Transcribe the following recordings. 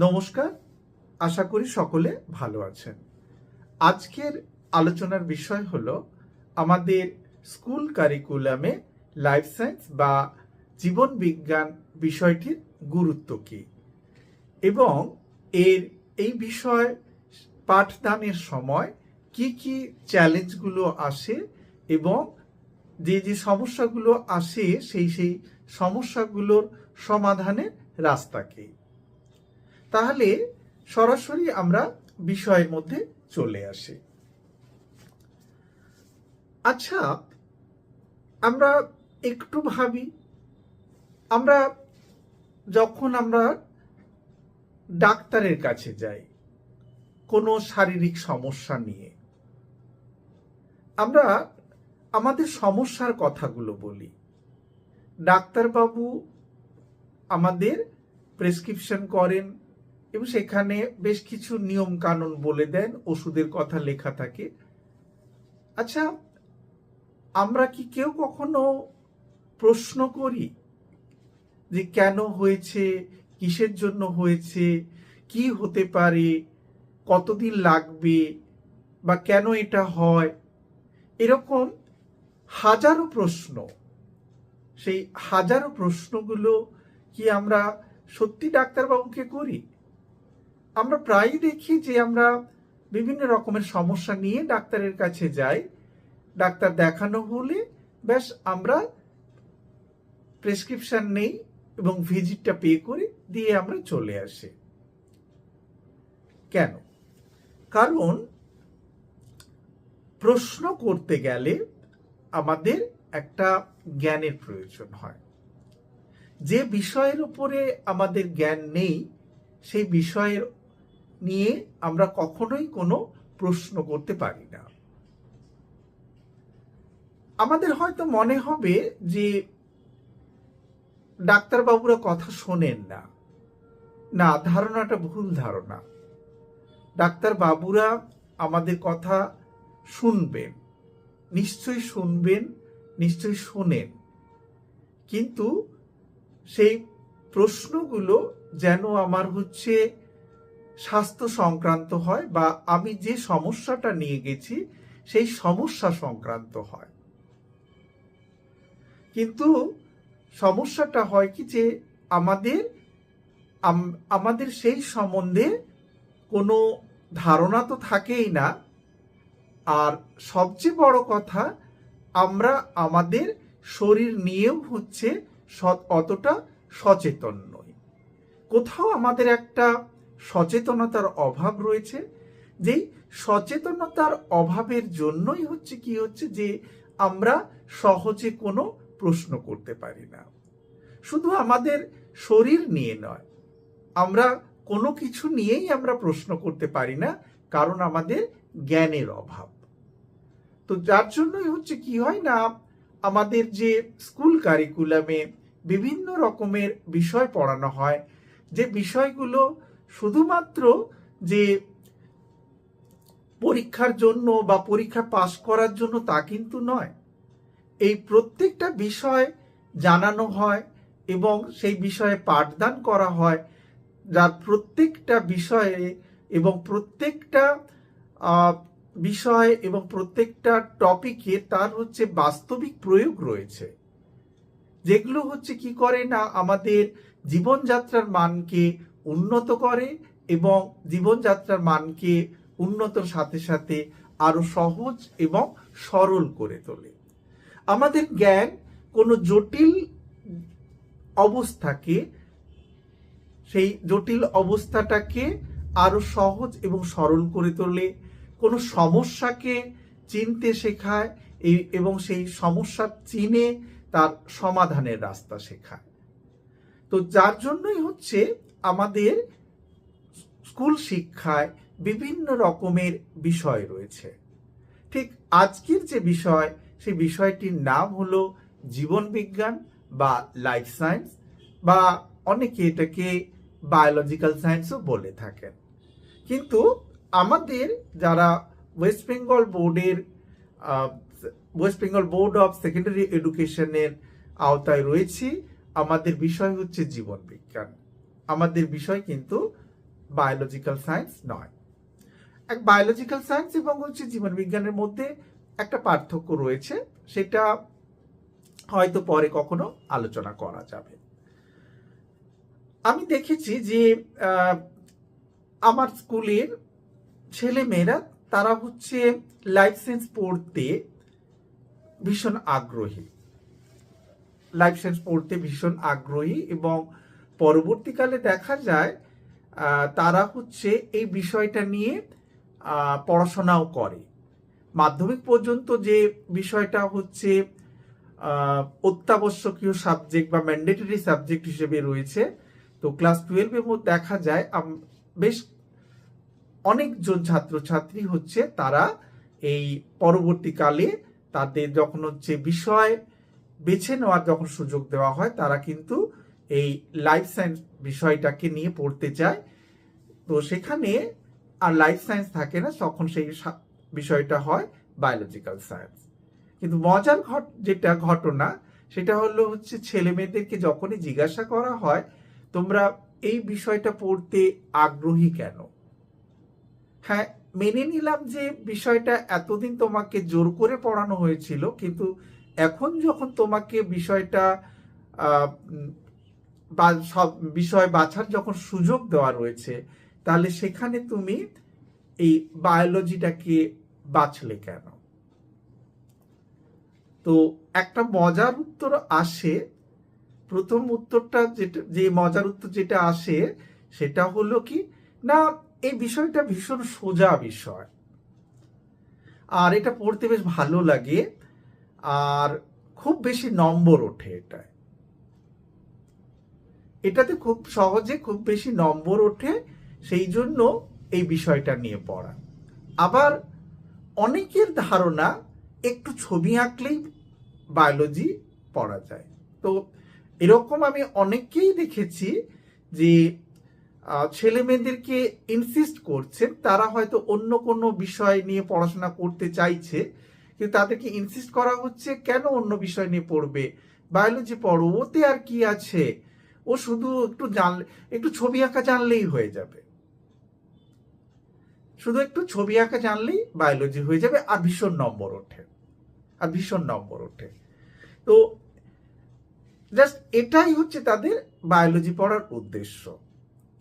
নমস্কার, আশা করি সকলে ভালো আছেন। আজকের আলোচনার বিষয় হলো আমাদের স্কুল কারিকুলামে লাইফ সায়েন্স বা জীবন বিজ্ঞান বিষয়টির গুরুত্ব কী এবং এই বিষয় পাঠদানের সময় কি কি চ্যালেঞ্জগুলো আসে এবং যে সমস্যাগুলো আসে সেই সমস্যাগুলোর সমাধানের রাস্তা কী। তাহলে সরাসরি আমরা বিষয়ের মধ্যে চলে আসি। আচ্ছা, আমরা একটু ভাবি, যখন আমরা ডাক্তারের কাছে যাই কোনো শারীরিক সমস্যা নিয়ে, আমরা আমাদের সমস্যার কথাগুলো বলি। ডাক্তারবাবু আমাদের প্রেসক্রিপশন করেন এবং সেখানে বেশ কিছু নিয়ম কানুন বলে দেন, ওষুধের কথা লেখা থাকে। আচ্ছা, আমরা কি কেউ কখনো প্রশ্ন করি যে কেন হয়েছে, কিসের জন্য হয়েছে, কি হতে পারে, কতদিন লাগবে, বা কেন এটা হয়? এরকম হাজারো প্রশ্ন। সেই হাজারো প্রশ্নগুলো কি আমরা সত্যি ডাক্তারবাবুকে করি? আমরা প্রায়ই দেখি যে আমরা বিভিন্ন রকমের সমস্যা নিয়ে ডাক্তারের কাছে যাই, ডাক্তার দেখানো হলে ব্যাস আমরা প্রেসক্রিপশন নেই এবং ভিজিটটা পে করে দিয়ে আমরা চলে আসি। কেন? কারণ প্রশ্ন করতে গেলে আমাদের একটা জ্ঞানের প্রয়োজন হয়। যে বিষয়ের উপরে আমাদের জ্ঞান নেই সেই বিষয়ের নিয়ে আমরা কখনোই কোনো প্রশ্ন করতে পারি না। আমাদের হয়তো মনে হবে যে ডাক্তারবাবুরা কথা শোনেন না। না, ধারণাটা ভুল ধারণা। ডাক্তারবাবুরা আমাদের কথা শুনবেন, নিশ্চয়ই শুনবেন, নিশ্চয়ই শোনেন, কিন্তু সেই প্রশ্নগুলো যেন আমার স্বাস্থ্য সংক্রান্ত হয় বা আমি যে সমস্যাটা নিয়ে গেছি সেই সমস্যা সংক্রান্ত হয়। কিন্তু সমস্যাটা হয় কি যে আমাদের সেই সম্বন্ধে কোনো ধারণা তো থাকেই না, আর সবচেয়ে বড় কথা আমরা আমাদের শরীর নিয়েও অতটা সচেতন নই। কোথাও আমাদের একটা সচেতনতার অভাব রয়েছে। যেই সচেতনতার অভাবের জন্যই যে আমরা সহজে কোনো প্রশ্ন করতে পারি না। শুধু আমাদের শরীর নিয়ে নয়, আমরা কোনো কিছু নিয়েই আমরা প্রশ্ন করতে পারি না, কারণ আমাদের জ্ঞানের অভাব। তো যার জন্যই কি হয় না, আমাদের যে স্কুল কারিকুলামে বিভিন্ন রকমের বিষয় পড়ানো হয়, যে বিষয়গুলো শুধুমাত্র যে পরীক্ষার জন্য বা পরীক্ষা পাশ করার জন্য তা কিন্তু নয়। এই প্রত্যেকটা বিষয় জানানো হয় এবং সেই বিষয়ে পাঠদান করা হয়, যার প্রত্যেকটা বিষয়ে এবং প্রত্যেকটা বিষয় এবং প্রত্যেকটা টপিকে তার বাস্তবিক প্রয়োগ রয়েছে, যেগুলো কি করে না আমাদের জীবনযাত্রার মানকে উন্নত করে এবং জীবনযাত্রার মানকে উন্নতর সাথে সাথে আরো সহজ এবং সরল করে তোলে। আমাদের জ্ঞান কোনো জটিল অবস্থাকে, সেই জটিল অবস্থাটাকে আরো সহজ এবং সরল করে তোলে, কোনো সমস্যাকে চিনতে শেখায় এবং সেই সমস্যা চিনে তার সমাধানের রাস্তা শেখায়। তো যার জন্যই আমাদের স্কুল শিক্ষায় বিভিন্ন রকমের বিষয় রয়েছে। ঠিক আজকের যে বিষয়, সেই বিষয়টির নাম হলো জীবন বিজ্ঞান বা লাইফ সায়েন্স, বা অনেকে এটাকে বায়োলজিক্যাল সায়েন্সও বলে থাকেন। কিন্তু আমাদের যারা West Bengal board of secondary এডুকেশনের আওতায় রয়েছি, আমাদের বিষয় জীবন বিজ্ঞান। আমাদের বিষয় কিন্তু বায়োলজিক্যাল সায়েন্স নয়। এক বায়োলজিক্যাল সায়েন্স এবং হচ্ছে জীবন বিজ্ঞানের মধ্যে একটা পার্থক্য রয়েছে, সেটা হয়তো পরে কখনো আলোচনা করা যাবে। আমি দেখেছি যে আমার স্কুলের ছেলে মেয়েরা তারা হচ্ছে লাইফ সায়েন্স পড়তে ভীষণ আগ্রহী, লাইফ সায়েন্স পড়তে ভীষণ আগ্রহী এবং পরবর্তীকালে দেখা যায় তারা হচ্ছে এই বিষয়টা নিয়ে পড়াশোনাও করে। মাধ্যমিক পর্যন্ত যে বিষয়টা হচ্ছে অত্যাবশ্যকীয় সাবজেক্ট বা ম্যান্ডেটরি সাবজেক্ট হিসেবে রয়েছে, তো ক্লাস 12-এর মধ্যে দেখা যায় বেশ অনেকজন ছাত্রছাত্রী হচ্ছে তারা এই পরবর্তীকালে তাদের যখন হচ্ছে বিষয় বেছে নেওয়ার যখন সুযোগ দেওয়া হয়, তারা কিন্তু এই লাইফ সায়েন্স বিষয়টাকে নিয়ে পড়তে চায়। তো সেখানে আর লাইফ সায়েন্স থাকে না, তখন সেই বিষয়টা হয় বায়োলজিক্যাল সায়েন্স। কিন্তু মজার যেটা ঘটনা সেটা হলো হচ্ছে ছেলে মেয়েদেরকে যখনই জিজ্ঞাসা করা হয় তোমরা এই বিষয়টা পড়তে আগ্রহী কেন, হ্যাঁ মেনে নিলাম যে বিষয়টা এতদিন তোমাকে জোর করে পড়ানো হয়েছিল, কিন্তু এখন যখন তোমাকে বিষয়টা সব বিষয় বাছার যখন সুযোগ দেওয়া রয়েছে, তাহলে সেখানে তুমি এই বায়োলজিটাকে বাছলে কেন? তো একটা মজার উত্তর আসে, প্রথম উত্তরটা যে মজার উত্তর যেটা আসে সেটা হলো কি না, এই বিষয়টা ভীষণ সোজা বিষয় আর এটা পড়তে বেশ ভালো লাগে আর খুব বেশি নম্বর ওঠে এটাতে খুব সহজে খুব বেশি নম্বর ওঠে, সেই জন্য এই বিষয়টা নিয়ে পড়া। আবার অনেকের ধারণা একটু ছবি আঁকলেই বায়োলজি পড়া যায়। তো এরকম আমি অনেককেই দেখেছি যে ছেলে মেয়েদেরকে ইনসিস্ট করছে, তারা হয়তো অন্য কোনো বিষয় নিয়ে পড়াশোনা করতে চাইছে, কিন্তু তাদেরকে ইনসিস্ট করা হচ্ছে কেন অন্য বিষয় নিয়ে পড়বে, বায়োলজি পড়ো, ওতে আর কি আছে, ও শুধু একটু ছবি আঁকা জানলেই হয়ে যাবে, শুধু একটু ছবি আঁকা জানলেই বায়োলজি হয়ে যাবে, আর ভীষণ নম্বর ওঠে। তো জাস্ট এটাই হচ্ছে তাদের বায়োলজি পড়ার উদ্দেশ্য,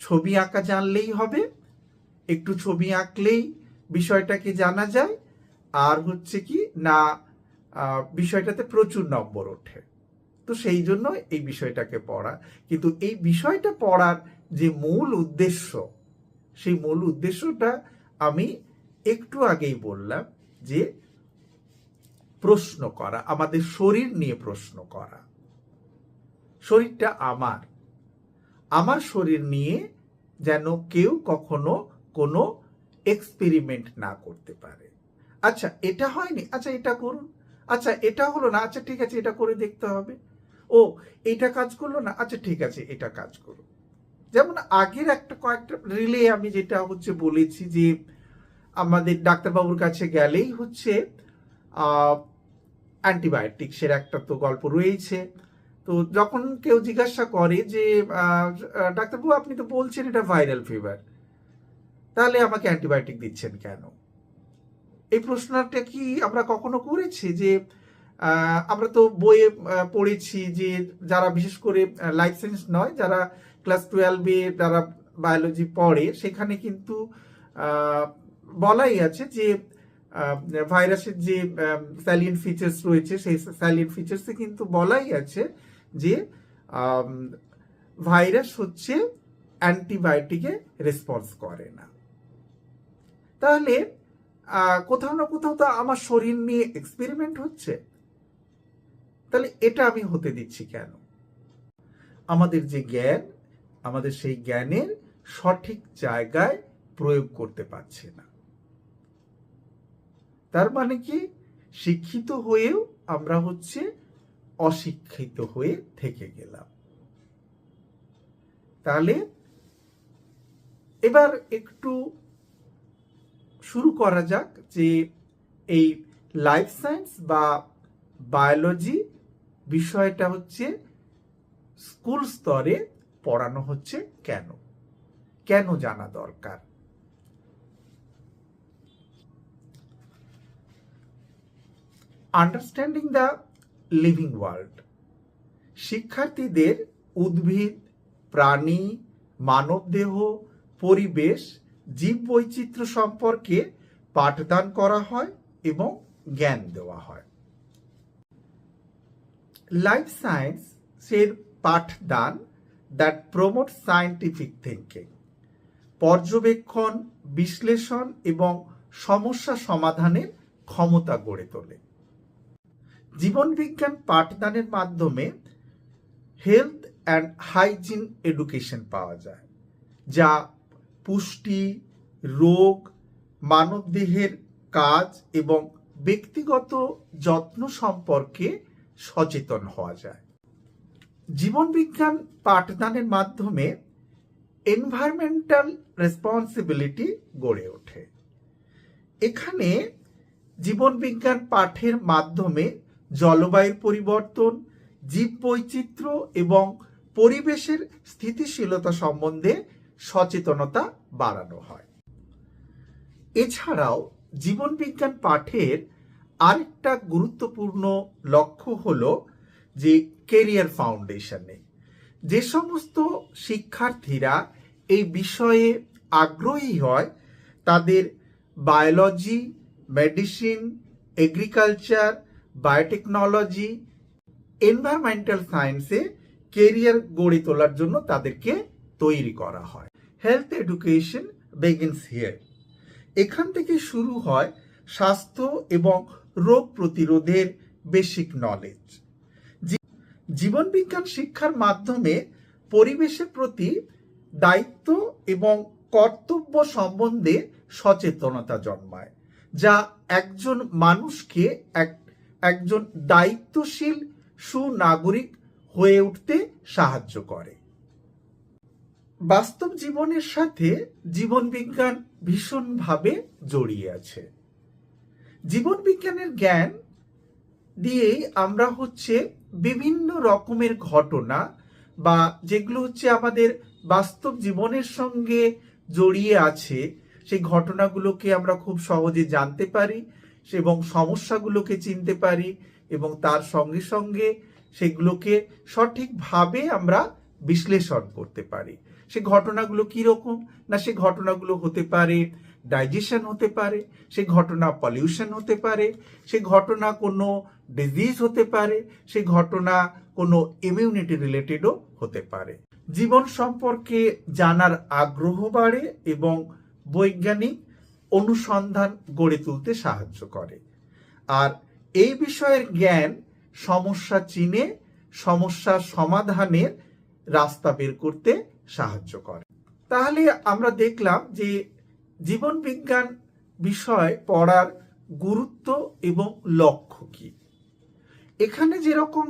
ছবি আঁকা জানলেই হবে, একটু ছবি আঁকলেই বিষয়টাকে জানা যায়, আর হচ্ছে কি না বিষয়টাতে প্রচুর নম্বর ওঠে। তো সেই জন্য এই বিষয়টাকে পড়া, কিন্তু এই বিষয়টা পড়ার যে মূল উদ্দেশ্য, সেই মূল উদ্দেশ্যটা আমি একটু আগেই বললাম যে প্রশ্ন করা, আমাদের শরীর নিয়ে প্রশ্ন করা। শরীরটা আমার শরীর নিয়ে যেন কেউ কখনো কোনো এক্সপেরিমেন্ট না করতে পারে। আচ্ছা এটা হয়নি, আচ্ছা এটা করুন, আচ্ছা এটা হলো না, আচ্ছা ঠিক আছে এটা করে দেখতে হবে, ও এটা কাজ করলো না, আচ্ছা ঠিক আছে এটা কাজ করুন। যেমন আগের কয়েকটা রিলে আমি যেটা হচ্ছে বলেছি যে আমাদের ডাক্তারবাবুর কাছে গেলেই হচ্ছে অ্যান্টিবায়োটিক্সের একটা তো গল্প রয়েছে। তো যখন কেউ জিজ্ঞাসা করে যে ডাক্তারবাবু আপনি তো বলছেন এটা ভাইরাল ফিভার, তাহলে আমাকে অ্যান্টিবায়োটিক দিচ্ছেন কেন? এই প্রশ্নটা কি আমরা কখনো করেছি? যে আমরা তো বইয়ে পড়েছি যে যারা বিশেষ করে লাইফ সায়েন্স নয়, যারা ক্লাস 12-এ যারা বায়োলজি পড়ে, সেখানে কিন্তু বলাই আছে যে ভাইরাসের যে স্যালিয়েন্ট ফিচার্স রয়েছে, সেই স্যালিয়েন্ট ফিচার্সে কিন্তু বলাই আছে যে ভাইরাস হচ্ছে অ্যান্টিবায়োটিকে রেসপন্স করে না। তাহলে কোথাও না কোথাও তো আমার শরীর নিয়ে এক্সপেরিমেন্ট হচ্ছে, তাহলে এটা আমি হতে দিচ্ছি কেন? আমাদের যে জ্ঞান, আমাদের সেই জ্ঞানের সঠিক জায়গায় প্রয়োগ করতে পারছে না। তার মানে কি শিক্ষিত হয়েও আমরা হচ্ছে অশিক্ষিত হয়ে থেকে গেলাম। তাহলে এবার একটু শুরু করা যাক যে এই লাইফ সায়েন্স বা বায়োলজি বিষয়টা হচ্ছে স্কুল স্তরে পড়ানো হচ্ছে কেন, কেন জানা দরকার? Understanding the living world. শিক্ষার্থীদের উদ্ভিদ, প্রাণী, মানবদেহ, পরিবেশ, জীববৈচিত্র্য সম্পর্কে পাঠদান করা হয় এবং জ্ঞান দেওয়া হয়। লাইফ সায়েন্সের পাঠদান দ্যাট প্রমোট সায়েন্টিফিক থিঙ্কিং, পর্যবেক্ষণ, বিশ্লেষণ এবং সমস্যা সমাধানের ক্ষমতা গড়ে তোলে। জীবনবিজ্ঞান পাঠদানের মাধ্যমে হেলথ অ্যান্ড হাইজিন এডুকেশন পাওয়া যায়, যা পুষ্টি, রোগ, মানবদেহের কাজ এবং ব্যক্তিগত যত্ন সম্পর্কে সচেতন হওয়া যায়। জীবনবিজ্ঞান পাঠদানের মাধ্যমে এনভায়রনমেন্টাল রেসপন্সিবিলিটি গড়ে ওঠে। এখানে জীবনবিজ্ঞান পাঠের মাধ্যমে জলবায়ুর পরিবর্তন, জীববৈচিত্র্য এবং পরিবেশের স্থিতিশীলতা সম্বন্ধে সচেতনতা বাড়ানো হয়। এছাড়াও জীবনবিজ্ঞান পাঠের আরেকটা গুরুত্বপূর্ণ লক্ষ্য হলো যে কেরিয়ার ফাউন্ডেশনে যে সমস্ত শিক্ষার্থীরা এই বিষয়ে আগ্রহী হয় তাদের biology, medicine, agriculture, biotechnology, environmental সায়েন্সে কেরিয়ার গড়ে তোলার জন্য তাদেরকে তৈরি করা হয়। Health education begins here. এখান থেকে শুরু হয় স্বাস্থ্য এবং রোগ প্রতিরোধের বেসিক নলেজ। জীবনবিজ্ঞান শিক্ষার মাধ্যমে পরিবেশের প্রতি দায়িত্ব এবং কর্তব্য সম্বন্ধে সচেতনতা জন্মায়, যা একজন মানুষকে একজন দায়িত্বশীল সুনাগরিক হয়ে উঠতে সাহায্য করে। বাস্তব জীবনের সাথে জীবনবিজ্ঞান ভীষণভাবে জড়িয়ে আছে। জীবনবিজ্ঞানের জ্ঞান দিয়েই আমরা বিভিন্ন রকমের ঘটনা বা যেগুলো আমাদের বাস্তব জীবনের সঙ্গে জড়িয়ে আছে সেই ঘটনাগুলোকে আমরা খুব সহজে জানতে পারি এবং সমস্যাগুলোকে চিনতে পারি এবং তার সঙ্গে সঙ্গে সেগুলোকে সঠিকভাবে আমরা বিশ্লেষণ করতে পারি। সে ঘটনাগুলো কীরকম না, সে ঘটনাগুলো হতে পারে ডাইজেশন, হতে পারে সে ঘটনা পলিউশন, হতে পারে সে ঘটনা কোনো ডিজিজ হতে পারে, সে ঘটনা কোনো ইমিউনিটি রিলেটেডও হতে পারে। জীবন সম্পর্কে জানার আগ্রহ বাড়ে এবং বৈজ্ঞানিক অনুসন্ধান গড়ে তুলতে সাহায্য করে। আর এই বিষয়ের জ্ঞান সমস্যা চিনে সমস্যার সমাধানের রাস্তা বের করতে সাহায্য করে। তাহলে আমরা দেখলাম যে জীবন বিজ্ঞান বিষয় পড়ার গুরুত্ব এবং লক্ষ্য কি। এখানে যেরকম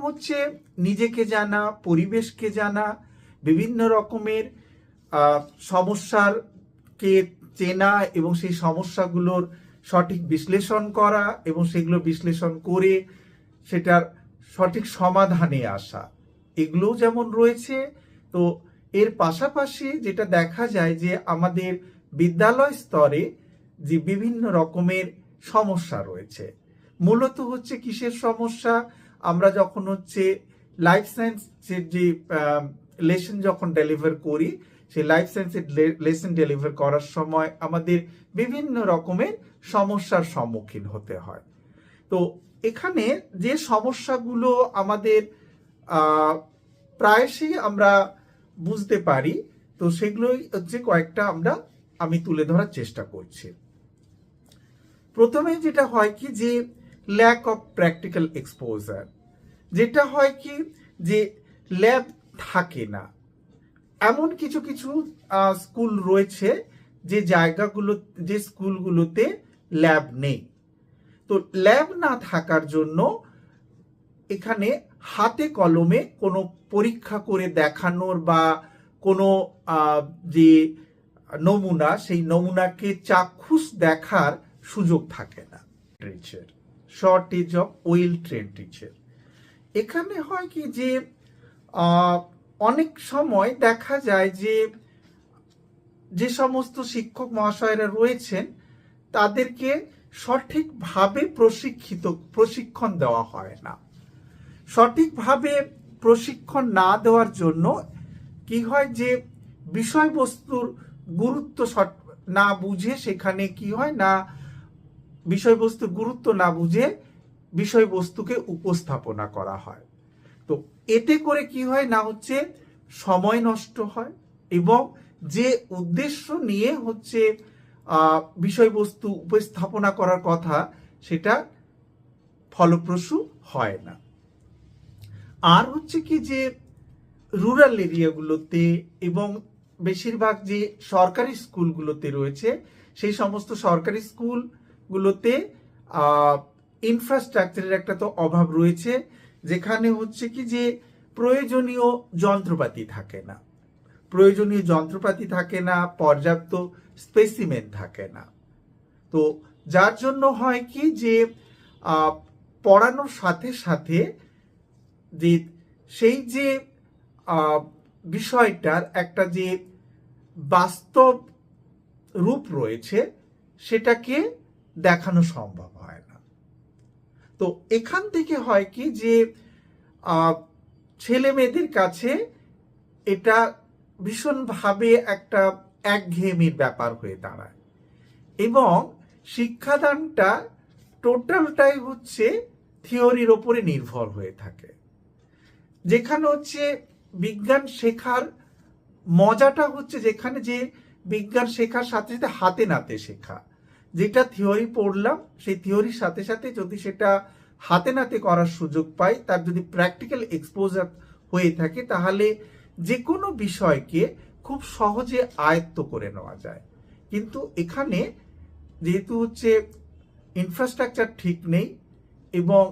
নিজেকে জানা, পরিবেশকে জানা, বিভিন্ন রকমের সমস্যাকে চেনা এবং সেই সমস্যাগুলোর সঠিক বিশ্লেষণ করা এবং সেগুলো বিশ্লেষণ করে সেটার সঠিক সমাধানে আসা, এগুলোও যেমন রয়েছে। তো এর পাশাপাশি যেটা দেখা যায় যে আমাদের বিদ্যালয় স্তরে যে বিভিন্ন রকমের সমস্যা রয়েছে, মূলত কিসের সমস্যা, আমরা যখন লাইফ সায়েন্সের যে লেসন যখন ডেলিভার করি, সেই লাইফ সায়েন্সের লেসন ডেলিভার করার সময় আমাদের বিভিন্ন রকমের সমস্যার সম্মুখীন হতে হয়। তো এখানে যে সমস্যাগুলো আমাদের প্রায়শই আমরা বুঝতে পারি, তো সেগুলোই কয়েকটা আমি তুলে ধরার চেষ্টা করছি। প্রথমে যেটা হয় যে ল্যাক অফ প্র্যাকটিক্যাল এক্সপোজার, যেটা হয় যে ল্যাব থাকে না। এমন কিছু কিছু স্কুল রয়েছে যে জায়গাগুলো, যে স্কুলগুলোতে ল্যাব নেই। তো ল্যাব না থাকার জন্য এখানে হাতে কলমে কোনো পরীক্ষা করে দেখানোর বা কোনো যে নমুনা, সেই নমুনাকে চাক্ষুষ দেখার সুযোগ থাকে না। Teacher, shortage of well train teacher. এখানে হয় যে অনেক সময় দেখা যায় যে যে সমস্ত শিক্ষক মহাশয়রা রয়েছেন তাদেরকে সঠিকভাবে প্রশিক্ষণ দেওয়া হয় না। সঠিকভাবে প্রশিক্ষণ না দেওয়ার জন্য কি হয় যে বিষয়বস্তুর গুরুত্ব না বুঝে সেখানে কি হয় না, বিষয়বস্তুর গুরুত্ব না বুঝে বিষয়বস্তুকে উপস্থাপনা করা হয়। তো এতে করে কি হয় না হচ্ছে সময় নষ্ট হয় এবং যে উদ্দেশ্য নিয়ে হচ্ছে বিষয়বস্তু উপস্থাপনা করার কথা সেটা ফলপ্রসূ হয় না। আর হচ্ছে কি যে রুরাল এরিয়াগুলোতে এবং বেশিরভাগ যে সরকারি স্কুলগুলোতে রয়েছে সেই সমস্ত সরকারি স্কুলগুলোতে ইনফ্রাস্ট্রাকচারের একটা তো অভাব রয়েছে, যেখানে হচ্ছে কি যে প্রয়োজনীয় যন্ত্রপাতি থাকে না, পর্যাপ্ত স্পেসিমেন থাকে না। তো যার জন্য হয় কি যে পড়ানোর সাথে সাথে যে সেই যে বিষয়টার একটা যে বাস্তব রূপ রয়েছে সেটাকে দেখানো সম্ভব হয় না। তো এখান থেকে হয় কি যে ছেলে মেয়েদের কাছে এটা ভীষণভাবে একটা একঘেয়েমির ব্যাপার হয়ে দাঁড়ায় এবং শিক্ষাদানটা টোটালটাই হচ্ছে থিওরির ওপরে নির্ভর হয়ে থাকে, যেখানে হচ্ছে বিজ্ঞান শেখার মজাটা হচ্ছে যেখানে যে বিজ্ঞান শেখার সাথে সাথে হাতে নাতে শেখা। যেটা থিওরি পড়লাম সেই থিওরির সাথে সাথে যদি সেটা হাতে নাতে করার সুযোগ পাই, তার যদি প্র্যাকটিক্যাল এক্সপোজার হয়ে থাকে তাহলে যে কোনো বিষয়কে খুব সহজে আয়ত্ত করে নেওয়া যায়। কিন্তু এখানে যেহেতু হচ্ছে ইনফ্রাস্ট্রাকচার ঠিক নেই এবং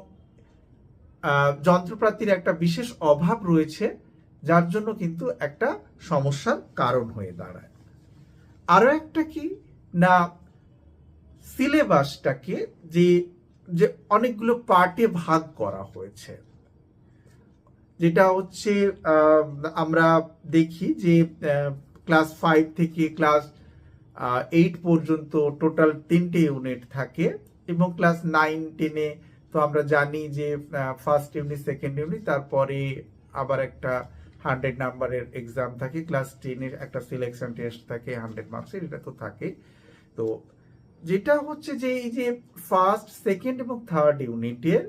যন্ত্রপাতির একটা বিশেষ অভাব রয়েছে, যার জন্য কিন্তু একটা সমস্যার কারণ হয়ে দাঁড়ায়। আরো একটা কি না, সিলেবাসটাকে যে অনেকগুলো পার্টে ভাগ করা হয়েছে, যেটা হচ্ছে আমরা দেখি যে ক্লাস 5 থেকে ক্লাস 8 পর্যন্ত টোটাল 3টে ইউনিট থাকে এবং ক্লাস 9-10-এ তো আমরা জানি যে ফার্স্ট ইউনিট, সেকেন্ড ইউনিট, তারপরে আবার একটা 100 নাম্বারের এক্সাম থাকে, ক্লাস 10-এর একটা সিলেকশন টেস্ট থাকে 100 মার্কসের, এটা তো থাকে। তো যেটা হচ্ছে যে এই যে ফার্স্ট, সেকেন্ড এবং থার্ড ইউনিটের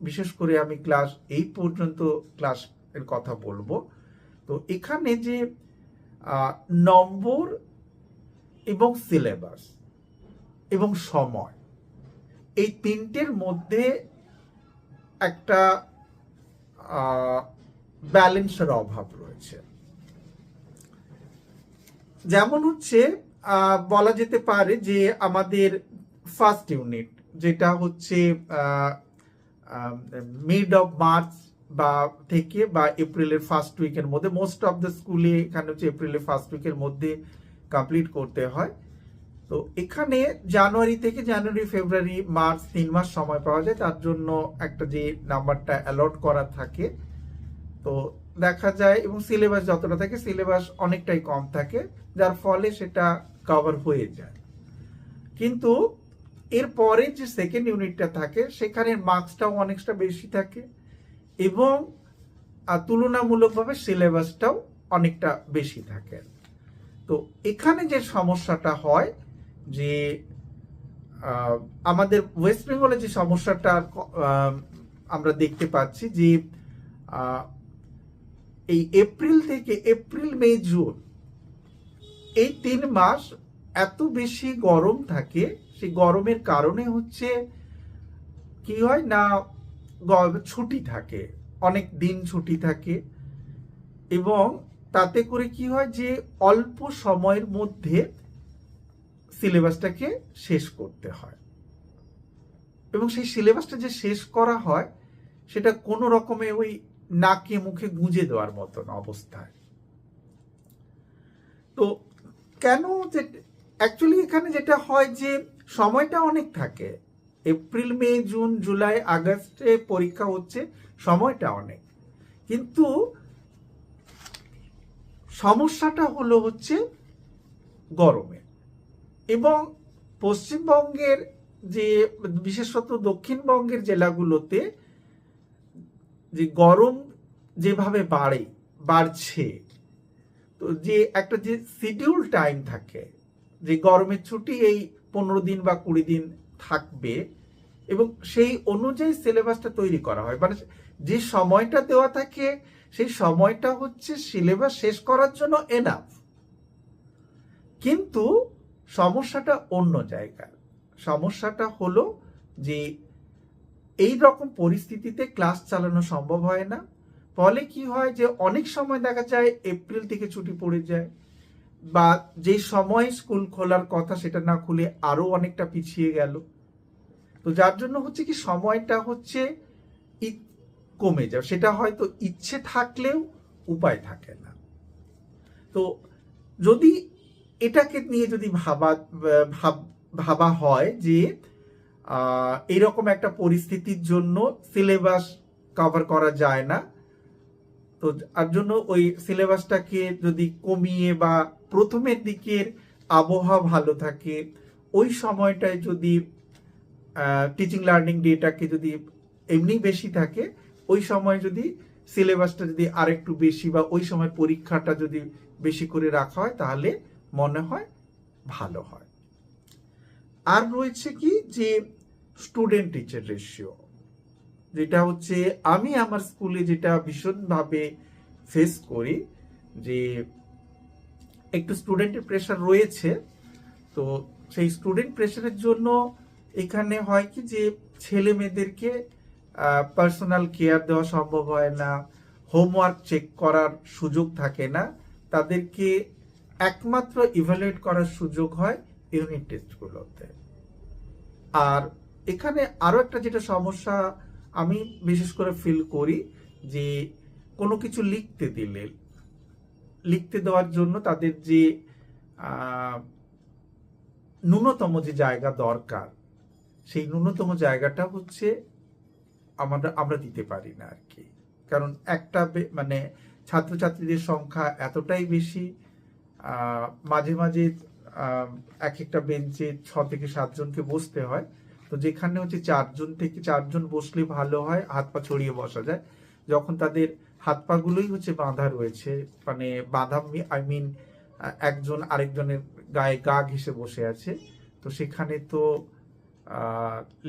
বিশেষ করে আমি ক্লাস 8 পর্যন্ত ক্লাস এর কথা বলবো। তো এখানে যে নম্বর এবং সিলেবাস এবং সময়, এই তিনটের মধ্যে একটা ব্যালেন্সের অভাব রয়েছে। যেমন হচ্ছে বলা যেতে পারে যে আমাদের ফার্স্ট ইউনিট যেটা হচ্ছে মিড অফ মার্চ থেকে বা এপ্রিলের ফার্স্ট উইকের মধ্যে, মোস্ট অফ দ্য স্কুলে এখানে হচ্ছে এপ্রিলের ফার্স্ট উইকের মধ্যে কমপ্লিট করতে হয়। তো এখানে জানুয়ারি, ফেব্রুয়ারি, মার্চ 3 মাস সময় পাওয়া যায়, তার জন্য একটা যে নাম্বারটা অ্যালট করা থাকে। তো দেখা যায় এবং সিলেবাস যতটা থাকে সিলেবাস অনেকটাই কম থাকে, যার ফলে সেটা কভার হয়ে যায়। কিন্তু এরপরে যে সেকেন্ড ইউনিটটা থাকে সেখানে মার্কসটাও অনেকটা বেশি থাকে এবং তুলনামূলকভাবে সিলেবাসটাও অনেকটা বেশি থাকে। তো এখানে যে সমস্যাটা হয় যে আমাদের ওয়েস্ট বেঙ্গলে যে সমস্যাটা আমরা দেখতে পাচ্ছি যে এই এপ্রিল, মে, জুন এই 3 মাস এত বেশি গরম থাকে, সেই গরমের কারণে হচ্ছে কি হয় না ছুটি থাকে, অনেক দিন ছুটি থাকে এবং তাতে করে কি হয় যে অল্প সময়ের মধ্যে সিলেবাসটাকে শেষ করতে হয় এবং সেই সিলেবাসটা যে শেষ করা হয় সেটা কোনো রকমে ওই নাকে মুখে গুঁজে দেওয়ার মতন অবস্থায়। তো কেন যে অ্যাকচুয়ালি এখানে যেটা হয় যে সময়টা অনেক থাকে, এপ্রিল, মে, জুন, জুলাই, আগস্টে পরীক্ষা হচ্ছে, সময়টা অনেক, কিন্তু সমস্যাটা হলো হচ্ছে গরমে। এবং পশ্চিমবঙ্গের যে বিশেষত দক্ষিণবঙ্গের জেলাগুলোতে যে গরম যেভাবে বাড়ছে, তো যে একটা যে শিডিউল টাইম থাকে, যে গরমের ছুটি এই 15 দিন বা 20 দিন থাকবে এবং সেই অনুযায়ী সিলেবাসটা তৈরি করা হয়, মানে যে সময়টা দেওয়া থাকে সেই সময়টা হচ্ছে সিলেবাস শেষ করার জন্য এনাফ। কিন্তু সমস্যাটা অন্য জায়গায়। সমস্যাটা হলো যে এই রকম পরিস্থিতিতে ক্লাস চালানো সম্ভব হয় না। ফলে কি হয় যে অনেক সময় দেখা যায় এপ্রিল থেকে ছুটি পড়ে যায়, বা যে সময় স্কুল খোলার কথা সেটা না খুলে আরো অনেকটা পিছিয়ে গেল। তো যার জন্য হচ্ছে কি সময়টা হচ্ছে কমে যায়, সেটা হয়তো ইচ্ছে থাকলেও উপায় থাকে না। তো যদি এটাকে নিয়ে যদি ভাবা হয় যে এইরকম একটা পরিস্থিতির জন্য সিলেবাস কভার করা যায় না, তো তার জন্য ওই সিলেবাসটাকে যদি কমিয়ে বা প্রথমের দিকের আবহাওয়া ভালো থাকে ওই সময়টায় যদি টিচিং লার্নিং ডেটাকে যদি এমনি বেশি থাকে, ওই সময় যদি সিলেবাসটা যদি আরেকটু বেশি বা ওই সময় পরীক্ষাটা যদি বেশি করে রাখা হয় তাহলে মনে হয় ভালো হয়। আর রয়েছে কি যে স্টুডেন্ট টিচার রেশিও, যেটা হচ্ছে আমি আমার স্কুলে যেটা ভীষণভাবে ফেস করি, যে একটু স্টুডেন্টের প্রেশার রয়েছে। তো সেই স্টুডেন্ট প্রেশারের জন্য এখানে হয় কি যে ছেলে মেয়েদেরকে পার্সোনাল কেয়ার দেওয়া সম্ভব হয় না, হোমওয়ার্ক চেক করার সুযোগ থাকে না, তাদেরকে একমাত্র ইভালুয়েট করার সুযোগ হয় ইউনিট টেস্টগুলোতে। আর এখানে আরো একটা যেটা সমস্যা আমি বিশেষ করে ফিল করি, যে কোনো কিছু লিখতে দেওয়ার জন্য তাদের যে ন্যূনতম যে জায়গা দরকার, সেই ন্যূনতম জায়গাটা হচ্ছে আমরা দিতে পারি না আর কি। কারণ একটা মানে ছাত্রছাত্রীদের সংখ্যা এতটাই বেশি, মাঝে মাঝে এক একটা বেঞ্চে 6 থেকে 7 জনকে বসতে হয়। তো যেখানে হচ্ছে 4 জন বসলে ভালো হয়, হাত পা ছড়িয়ে বসা যায়। যখন তাদের হাত পা গুলোই হচ্ছে বাঁধা রয়েছে, মানে বাঁধা আই মিন একজন আরেকজনের গায়ে গা ঘেঁষে বসে আছে, তো সেখানে তো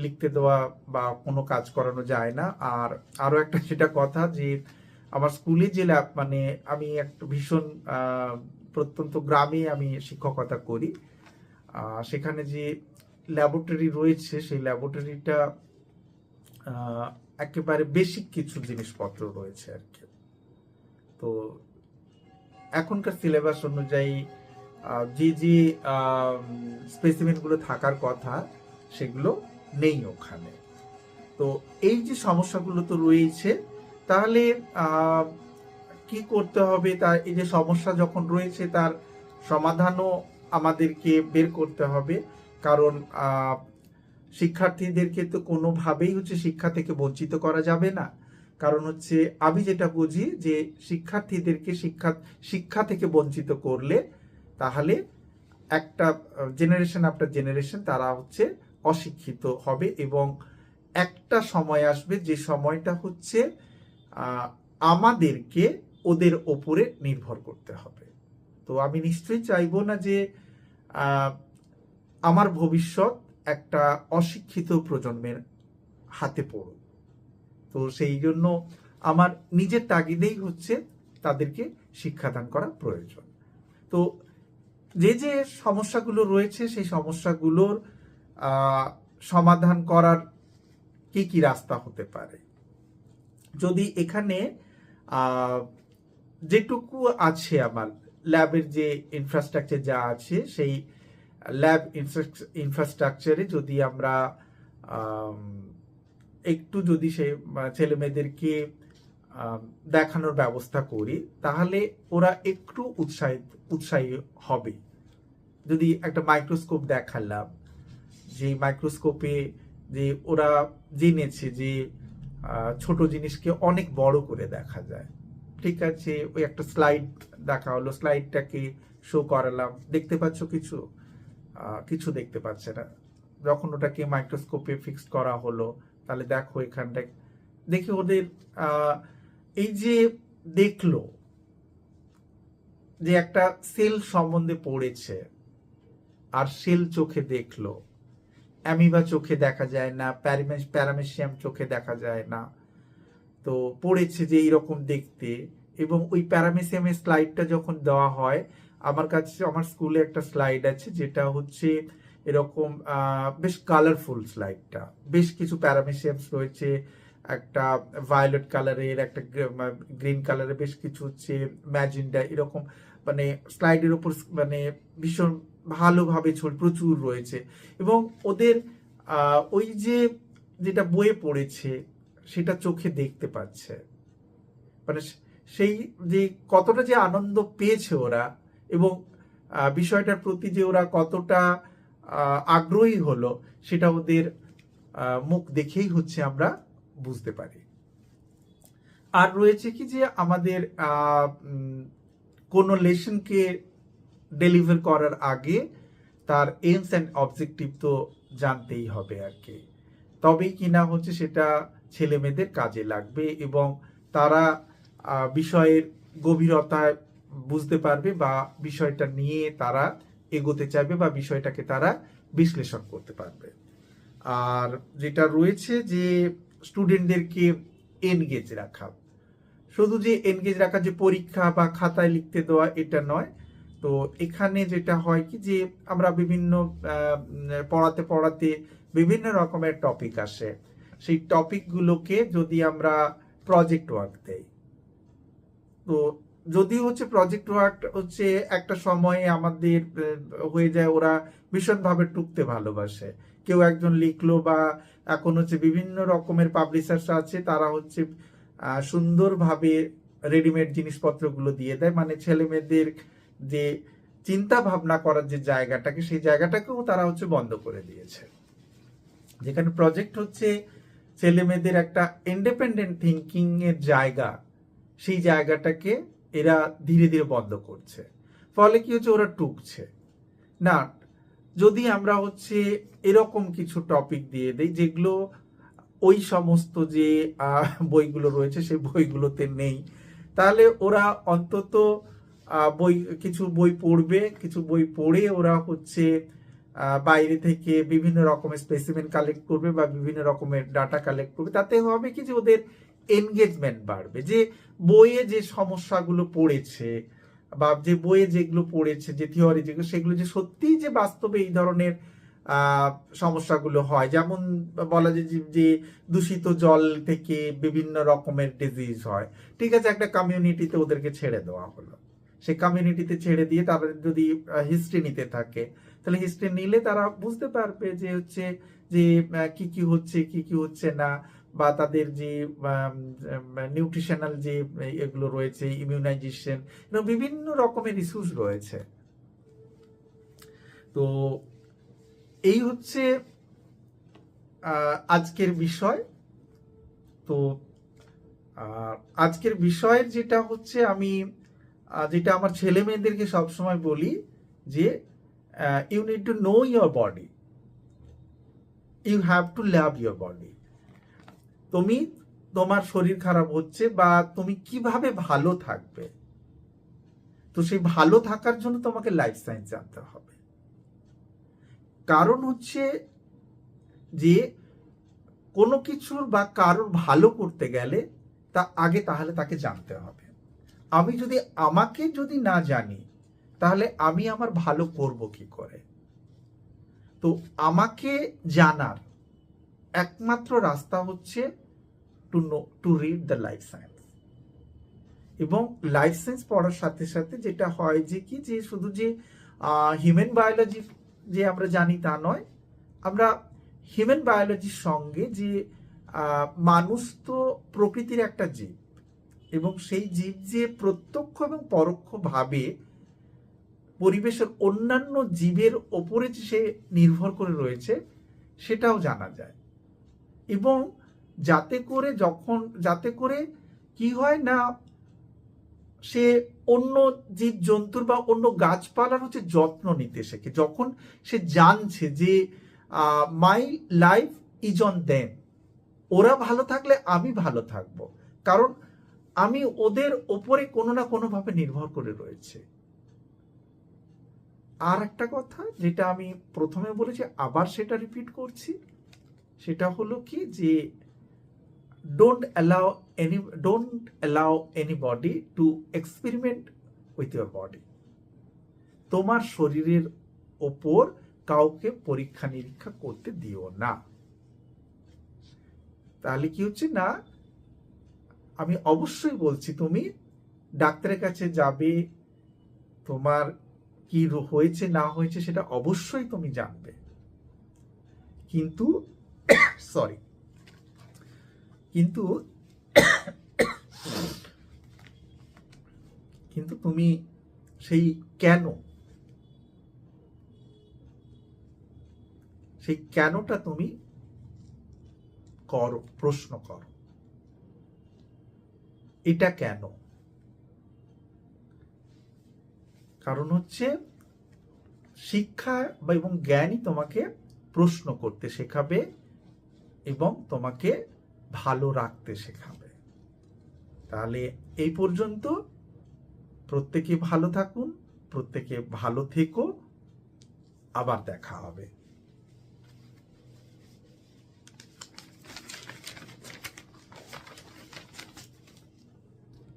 লিখতে দেওয়া বা কোনো কাজ করানো যায় না। আর আরো একটা যেটা কথা, যে আমার স্কুলে যে ল্যাব, মানে আমি একটা ভীষণ প্রত্যন্ত গ্রামে আমি শিক্ষকতা করি, সেখানে যে ল্যাবরেটরি রয়েছে সেই ল্যাবরেটরিটা একেবারে বেসিক কিছু জিনিসপত্র রয়েছে আর কি। তো এখনকার সিলেবাস অনুযায়ী যে যে স্পেসিমেনগুলো থাকার কথা সেগুলো নেই ওখানে। তো এই যে সমস্যাগুলো তো রয়েছে, তাহলে কি করতে হবে, তার এই যে সমস্যা যখন রয়েছে তার সমাধানও আমাদেরকে বের করতে হবে। কারণ শিক্ষার্থীদেরকে তো কোনোভাবেই হচ্ছে শিক্ষা থেকে বঞ্চিত করা যাবে না। কারণ হচ্ছে আমি যেটা বুঝি যে শিক্ষার্থীদেরকে শিক্ষা থেকে বঞ্চিত করলে তাহলে একটা জেনারেশন আফটার জেনারেশন তারা হচ্ছে অশিক্ষিত হবে, এবং একটা সময় আসবে যে সময়টা হচ্ছে আমাদেরকে ওদের ওপরে নির্ভর করতে হবে। তো আমি নিশ্চয়ই চাইবো না যে আমার ভবিষ্যৎ একটা অশিক্ষিত প্রজন্মের হাতে পড়ুক। তো সেই জন্য আমার নিজের তাগিদেই হচ্ছে তাদেরকে শিক্ষাদান করা প্রয়োজন। তো যে যে সমস্যাগুলো রয়েছে সেই সমস্যাগুলোর সমাধান করার কি কি রাস্তা হতে পারে, যদি এখানে যেটুকু আছে আমার ল্যাবের যে ইনফ্রাস্ট্রাকচার যা আছে সেই ল্যাব ইনফ্রাস্ট্রাকচারে যদি আমরা একটু যদি সেই ছেলে মেয়েদেরকে দেখানোর ব্যবস্থা করি তাহলে ওরা একটু উৎসাহী হবে। যদি একটা মাইক্রোস্কোপ দেখালাম, যে মাইক্রোস্কোপে যে ওরা জেনেছে যে ছোট জিনিসকে অনেক বড় করে দেখা যায়, ঠিক আছে, ওই একটা স্লাইড দেখা হলো, স্লাইডটাকে শো করালাম, দেখতে পাচ্ছ কিছু? কিছু দেখতে পাচ্ছে না। যখন ওটাকে মাইক্রোস্কোপে ফিক্সড করা হলো, তাহলে দেখো এখানটায় দেখি ওদের এই যে দেখলো যে একটা সেল সম্বন্ধে পড়েছে, আর সেল চোখে দেখলো, অ্যামিবা চোখে দেখা যায় না, প্যারামেসিয়াম চোখে দেখা যায় না, তো পড়েছে যে এইরকম দেখতে। এবং ওই প্যারামেসিয়ামের স্লাইডটা যখন দেওয়া হয়, আমার কাছে আমার স্কুলে একটা স্লাইড আছে যেটা হচ্ছে এরকম বেশ কালারফুল স্লাইডটা, বেশ কিছু প্যারামেসিয়ামস রয়েছে, একটা ভায়োলেট কালারের, একটা গ্রিন কালারের, বেশ কিছু হচ্ছে ম্যাজেন্ডা, এরকম মানে স্লাইডের উপর মানে ভীষণ ভালোভাবে প্রচুর রয়েছে। এবং ওদের ওই যে যেটা বইয়ে পড়েছে সেটা চোখে দেখতে পাচ্ছে, মানে সেই যে কতটা যে আনন্দ পেয়েছে ওরা, এবং বিষয়টার প্রতি যে ওরা কতটা আগ্রহী হলো, সেটা ওদের মুখ দেখেই হচ্ছে আমরা বুঝতে পারি। আর রয়েছে কি যে আমাদের কোনো লেসনকে ডেলিভার করার আগে তার এইমস অ্যান্ড অবজেক্টিভ তো জানতেই হবে আর কি, তবেই কিনা হচ্ছে সেটা ছেলে মেয়েদের কাজে লাগবে এবং তারা বিষয়ের গভীরতায় বুঝতে পারবে বা বিষয়টা নিয়ে তারা এগোতে চাইবে বা বিষয়টাকে তারা বিশ্লেষণ করতে পারবে। আর যেটা রয়েছে যে স্টুডেন্টদেরকে এনগেজ রাখা, শুধু যে এনগেজ রাখা যে পরীক্ষা বা খাতায় লিখতে দেওয়া এটা নয়। তো এখানে যেটা হয় কি যে আমরা বিভিন্ন পড়াতে পড়াতে বিভিন্ন রকমের টপিক আসে, সেই টপিকগুলোকে যদি আমরা প্রজেক্ট ওয়ার্ক দেই, তো যদি হচ্ছে প্রজেক্ট ওয়ার্ক হচ্ছে একটা সময়ে আমাদের হয়ে যায়, ওরা ভীষণভাবে টুকতে ভালোবাসে, কেউ একজন লিখলো বা এখন হচ্ছে বিভিন্ন রকমের পাবলিশার্স আছে, তারা হচ্ছে সুন্দরভাবে রেডিমেড জিনিসপত্রগুলো দিয়ে দেয়, মানে ছেলে মেয়েদের যে চিন্তা ভাবনা করার যে জায়গাটাকে, সেই জায়গাটাকেও তারা হচ্ছে বন্ধ করে দিয়েছে। যেখানে প্রজেক্ট হচ্ছে ছেলে মেয়েদের একটা ইন্ডিপেন্ডেন্ট থিঙ্কিং এর জায়গা, সেই জায়গাটাকে এরা ধীরে ধীরে বন্ধ করছে। ফলে কি হচ্ছে, ওরা টুকছে না। যদি আমরা হচ্ছে এরকম কিছু টপিক দিয়ে দেই যেগুলো ওই সমস্ত যে বইগুলো রয়েছে সেই বইগুলোতে নেই, তাহলে ওরা অন্তত কিছু বই পড়বে, কিছু বই পড়ে ওরা হচ্ছে বাইরে থেকে বিভিন্ন রকমের স্পেসিমেন কালেক্ট করবে বা বিভিন্ন রকমের ডাটা কালেক্ট করবে। তাতে হবে কি যে ওদের এনগেজমেন্ট বাড়বে, যে বইয়ে যে সমস্যাগুলো পড়েছে বা যে বইয়ে যেগুলো পড়েছে, যে থিওরি যেগুলো, সেগুলো যে সত্যিই যে বাস্তবে এই ধরনের সমস্যাগুলো হয়। যেমন বলা যায় যে দূষিত জল থেকে বিভিন্ন রকমের ডিজিজ হয়, ঠিক আছে, একটা কমিউনিটিতে ওদেরকে ছেড়ে দেওয়া হলো, সেই কমিউনিটিতে ছেড়ে দিয়ে তাদের যদি হিস্ট্রি নিতে থাকে, তাহলে হিস্ট্রি নিলে তারা বুঝতে পারবে যে হচ্ছে যে কি কি হচ্ছে কি কি হচ্ছে না, বা তাদের যে নিউট্রিশনাল যে এগুলো রয়েছে, ইমিউনাইজেশন, বিভিন্ন রকমের ইস্যুস রয়েছে। তো এই হচ্ছে আজকের বিষয়। তো আজকের বিষয়ের যেটা হচ্ছে, আমি যেটা আমার ছেলে মেয়েদেরকে সবসময় বলি যে you need to know your body, you have to love your body. তুমি তোমার শরীর খারাপ হচ্ছে বা তুমি কিভাবে ভালো থাকবে, তো সেই ভালো থাকার জন্য তোমাকে লাইফ সায়েন্স জানতে হবে। কারণ হচ্ছে যে কোনো কিছুর বা কারোর ভালো করতে গেলে তা আগে তাহলে তাকে জানতে হবে। আমি যদি আমাকে যদি না জানি, তাহলে আমি আমার ভালো করব কি করে? তো আমাকে জানার একমাত্র রাস্তা হচ্ছে to read the life science. এবং লাইফ সায়েন্স পড়ার সাথে সাথে যেটা হয় যে কি, যে শুধু যে হিউম্যান বায়োলজি যে আমরা জানি তা নয়, আমরা হিউম্যান বায়োলজির সঙ্গে যে মানুষ তো প্রকৃতির একটা জীব, এবং সেই জীব যে প্রত্যক্ষ এবং পরোক্ষভাবে পরিবেশের অন্যান্য জীবের ওপরে যে সে নির্ভর করে রয়েছে, সেটাও জানা যায়। এবং যাতে করে কি হয় না, সে অন্য জীব জন্তুর বা অন্য গাছপালার হচ্ছে যত্ন নিতে শেখে, যখন সে জানছে যে my life is on them, ওরা ভালো থাকলে আমি ভালো থাকব, কারণ আমি ওদের ওপরে কোনো না কোনো ভাবে নির্ভর করে রয়েছে। আর একটা কথা যেটা আমি প্রথমে বলেছি, আবার সেটা রিপিট করছি, সেটা হলো কি যে don't allow anybody to experiment with your body. তোমার শরীরের ওপর কাউকে পরীক্ষা নিরীক্ষা করতে দিও না। তাহলে কি হচ্ছে না, আমি অবশ্যই বলছি তুমি ডাক্তারের কাছে যাবে, তোমার কি হয়েছে না হয়েছে সেটা অবশ্যই তুমি জানবে, কিন্তু সরি কিন্তু তুমি সেই কেনটা তুমি করো, প্রশ্ন করো, এটা কেন? কারণ হচ্ছে শিক্ষা এবং জ্ঞানই তোমাকে প্রশ্ন করতে শেখাবে এবং তোমাকে ভালো রাখতে শেখাবে। তাহলে এই পর্যন্ত, প্রত্যেকে ভালো থাকুন, প্রত্যেকে ভালো থেকো, আবার দেখা হবে।